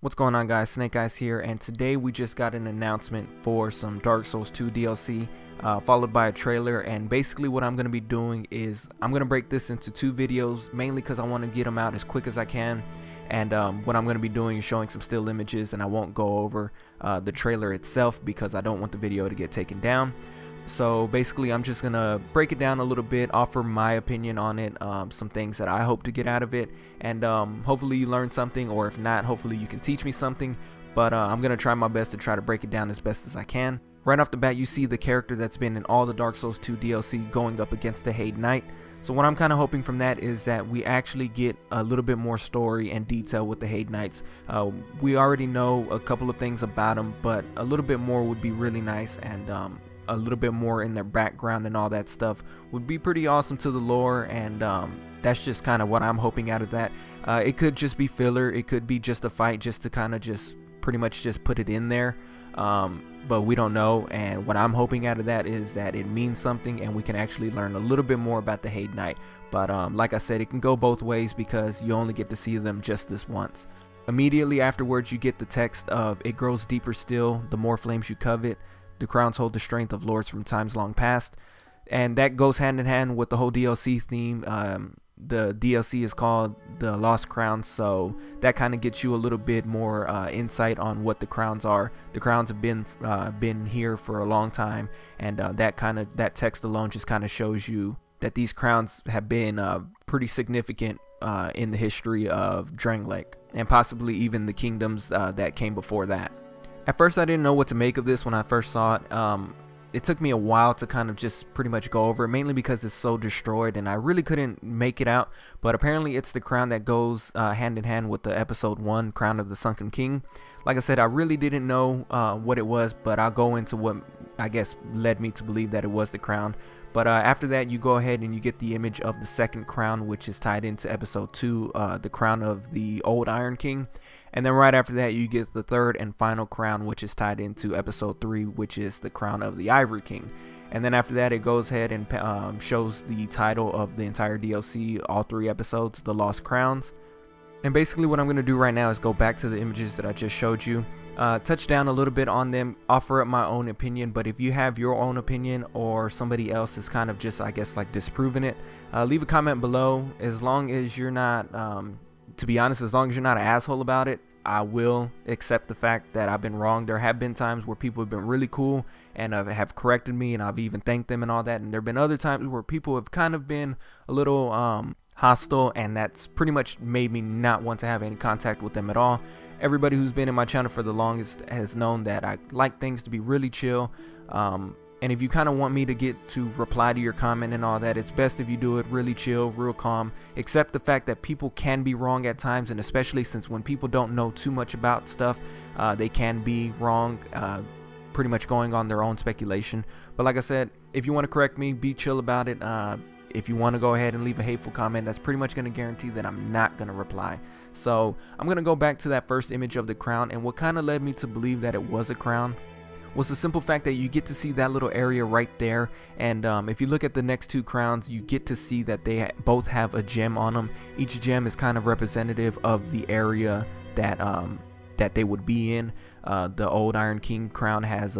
What's going on, guys? Snake Eyes here, and today we just got an announcement for some Dark Souls 2 DLC, followed by a trailer. And basically what I'm going to be doing is I'm going to break this into two videos, mainly because I want to get them out as quick as I can. And what I'm going to be doing is showing some still images, and I won't go over the trailer itself because I don't want the video to get taken down. So basically I'm just gonna break it down a little bit, offer my opinion on it, some things that I hope to get out of it, and hopefully you learn something, or if not, hopefully you can teach me something. But I'm gonna try my best to try to break it down as best as I can. Right off the bat, you see the character that's been in all the Dark Souls 2 DLC going up against a Haid Knight. So what I'm kind of hoping from that is that we actually get a little bit more story and detail with the Haid Knights. We already know a couple of things about them, but a little bit more would be really nice, and a little bit more in their background and all that stuff would be pretty awesome to the lore. And that's just kind of what I'm hoping out of that. It could just be filler, it could be just a fight just to kind of just pretty much just put it in there, but we don't know. And what I'm hoping out of that is that it means something and we can actually learn a little bit more about the Haid Knight. But like I said, it can go both ways because you only get to see them just this once. Immediately afterwards, you get the text of "It grows deeper still, the more flames you covet. The crowns hold the strength of lords from times long past." And that goes hand in hand with the whole DLC theme. The DLC is called The Lost Crowns, so that kind of gets you a little bit more insight on what the crowns are. The crowns have been here for a long time, and that text alone just kind of shows you that these crowns have been pretty significant in the history of Drangleic, and possibly even the kingdoms that came before that. At first I didn't know what to make of this when I first saw it. It took me a while to kind of just pretty much go over it, mainly because it's so destroyed and I really couldn't make it out. But apparently it's the crown that goes hand in hand with the episode 1 Crown of the Sunken King. Like I said, I really didn't know what it was, but I'll go into what I guess led me to believe that it was the crown. But after that, you go ahead and you get the image of the second crown, which is tied into episode 2, the crown of the old Iron King. And then right after that, you get the third and final crown, which is tied into episode 3, which is the crown of the Ivory King. And then after that, it goes ahead and shows the title of the entire DLC, all 3 episodes, The Lost Crowns. And basically what I'm going to do right now is go back to the images that I just showed you, touch down a little bit on them, offer up my own opinion. But if you have your own opinion, or somebody else is kind of just, I guess, like disproving it, leave a comment below. As long as you're not, to be honest, as long as you're not an asshole about it, I will accept the fact that I've been wrong. There have been times where people have been really cool and have corrected me, and I've even thanked them and all that. And there have been other times where people have kind of been a little hostile, and that's pretty much made me not want to have any contact with them at all. Everybody who's been in my channel for the longest has known that I like things to be really chill. And if you kind of want me to get to reply to your comment and all that, it's best if you do it really chill, real calm. Accept the fact that people can be wrong at times, and especially since when people don't know too much about stuff, they can be wrong, pretty much going on their own speculation. But like I said, if you want to correct me, be chill about it. If you want to go ahead and leave a hateful comment, that's pretty much going to guarantee that I'm not going to reply. So I'm going to go back to that first image of the crown, and what kind of led me to believe that it was a crown was the simple fact that you get to see that little area right there. And if you look at the next 2 crowns, you get to see that they both have a gem on them. Each gem is kind of representative of the area that that they would be in. The old Iron King crown has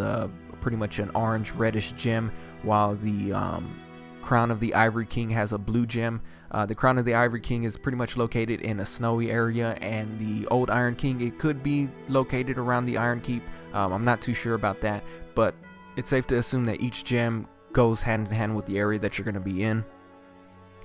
pretty much an orange reddish gem, while the crown of the Ivory King has a blue gem. The crown of the Ivory King is pretty much located in a snowy area, and the old Iron King, it could be located around the Iron Keep. I'm not too sure about that, but it's safe to assume that each gem goes hand in hand with the area that you're going to be in.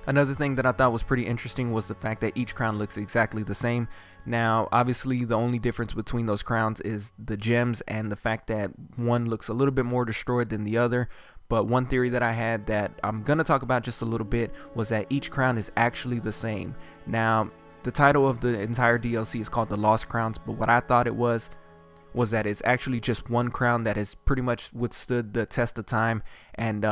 Another thing that I thought was pretty interesting was the fact that each crown looks exactly the same. Now, obviously, the only difference between those crowns is the gems and the fact that one looks a little bit more destroyed than the other. But one theory that I had that I'm going to talk about just a little bit was that each crown is actually the same. Now, the title of the entire DLC is called The Lost Crowns, but what I thought it was that it's actually just one crown that has pretty much withstood the test of time. And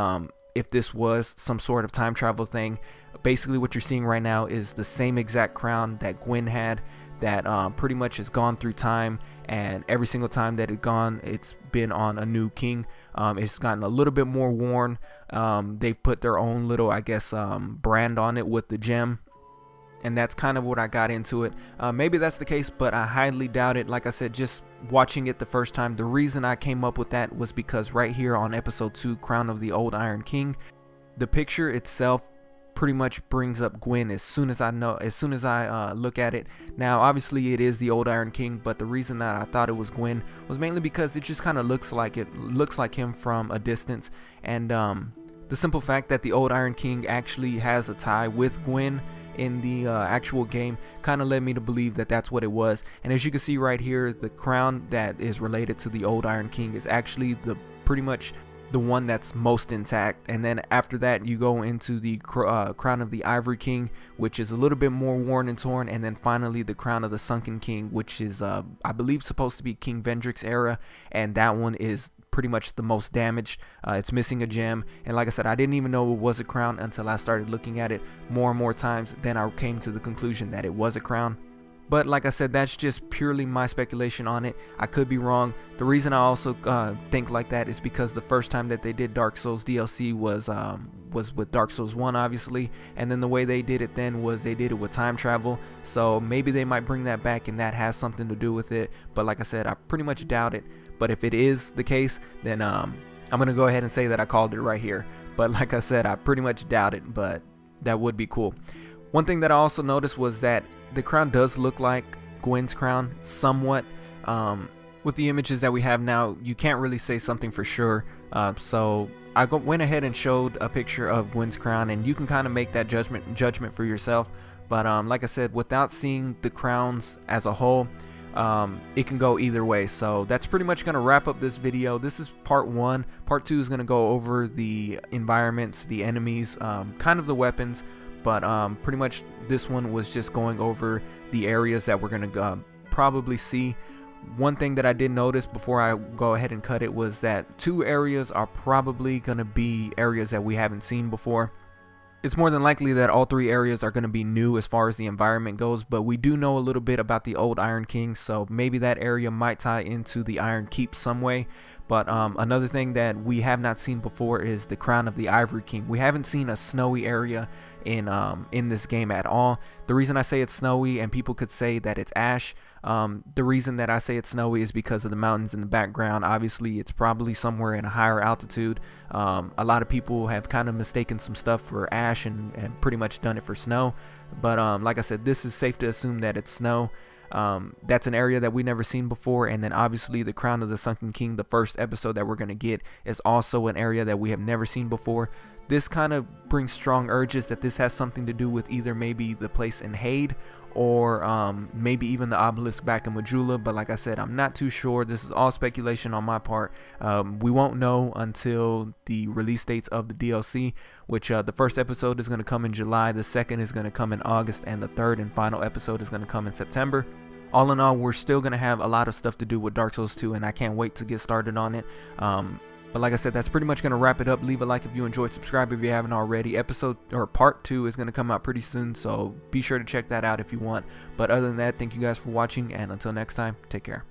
if this was some sort of time travel thing, basically what you're seeing right now is the same exact crown that Gwyn had, that pretty much has gone through time, and every single time that it's been on a new king. It's gotten a little bit more worn. They've put their own little, I guess, brand on it with the gem. and that's kind of what I got into it. Maybe that's the case, but I highly doubt it. Like I said, just watching it the first time, the reason I came up with that was because right here on episode 2, Crown of the Old Iron King, the picture itself pretty much brings up Gwen as soon as I look at it. Now obviously it is the Old Iron King, but the reason that I thought it was Gwen was mainly because it just kind of looks like him from a distance, and the simple fact that the Old Iron King actually has a tie with Gwen in the actual game kind of led me to believe that that's what it was. And as you can see right here, the crown that is related to the Old Iron King is actually pretty much the one that's most intact. And then after that you go into the crown of the Ivory King, which is a little bit more worn and torn, and then finally the crown of the Sunken King, which is I believe supposed to be King Vendrick's era, and that one is pretty much the most damaged. It's missing a gem, and like I said, I didn't even know it was a crown until I started looking at it more and more times. Then I came to the conclusion that it was a crown. But like I said, that's just purely my speculation on it. I could be wrong. The reason I also think like that is because the first time that they did Dark Souls DLC was with Dark Souls 1, obviously, and then the way they did it then was they did it with time travel. So maybe they might bring that back and that has something to do with it, but like I said, I pretty much doubt it. But if it is the case, then I'm gonna go ahead and say that I called it right here. But like I said, I pretty much doubt it, but that would be cool. One thing that I also noticed was that the crown does look like Gwen's crown somewhat. With the images that we have now, you can't really say something for sure. So I went ahead and showed a picture of Gwen's crown, and you can kind of make that judgment for yourself. But like I said, without seeing the crowns as a whole, it can go either way. So that's pretty much going to wrap up this video. This is part 1. Part 2 is going to go over the environments, the enemies, kind of the weapons, but pretty much this one was just going over the areas that we're going to probably see. One thing that I did notice before I go ahead and cut it was that 2 areas are probably going to be areas that we haven't seen before. It's more than likely that all 3 areas are going to be new as far as the environment goes, but we do know a little bit about the Old Iron King, so maybe that area might tie into the Iron Keep some way. But another thing that we have not seen before is the crown of the Ivory King. We haven't seen a snowy area in this game at all. The reason I say it's snowy, and people could say that it's ash, the reason that I say it's snowy is because of the mountains in the background. Obviously it's probably somewhere in a higher altitude. A lot of people have kind of mistaken some stuff for ash and pretty much done it for snow, but like I said, this is safe to assume that it's snow. That's an area that we never seen before, and then obviously the crown of the Sunken King, the first episode that we're going to get, is also an area that we have never seen before. This kind of brings strong urges that this has something to do with either maybe the place in Haid or maybe even the obelisk back in Majula, but like I said, I'm not too sure. This is all speculation on my part. We won't know until the release dates of the DLC, which the first episode is going to come in July, the second is going to come in August, and the third and final episode is going to come in September. All in all, we're still going to have a lot of stuff to do with Dark Souls 2, and I can't wait to get started on it. But like I said, that's pretty much going to wrap it up. Leave a like if you enjoyed, subscribe if you haven't already. Part 2 is going to come out pretty soon, so be sure to check that out if you want. But other than that, thank you guys for watching, and until next time, take care.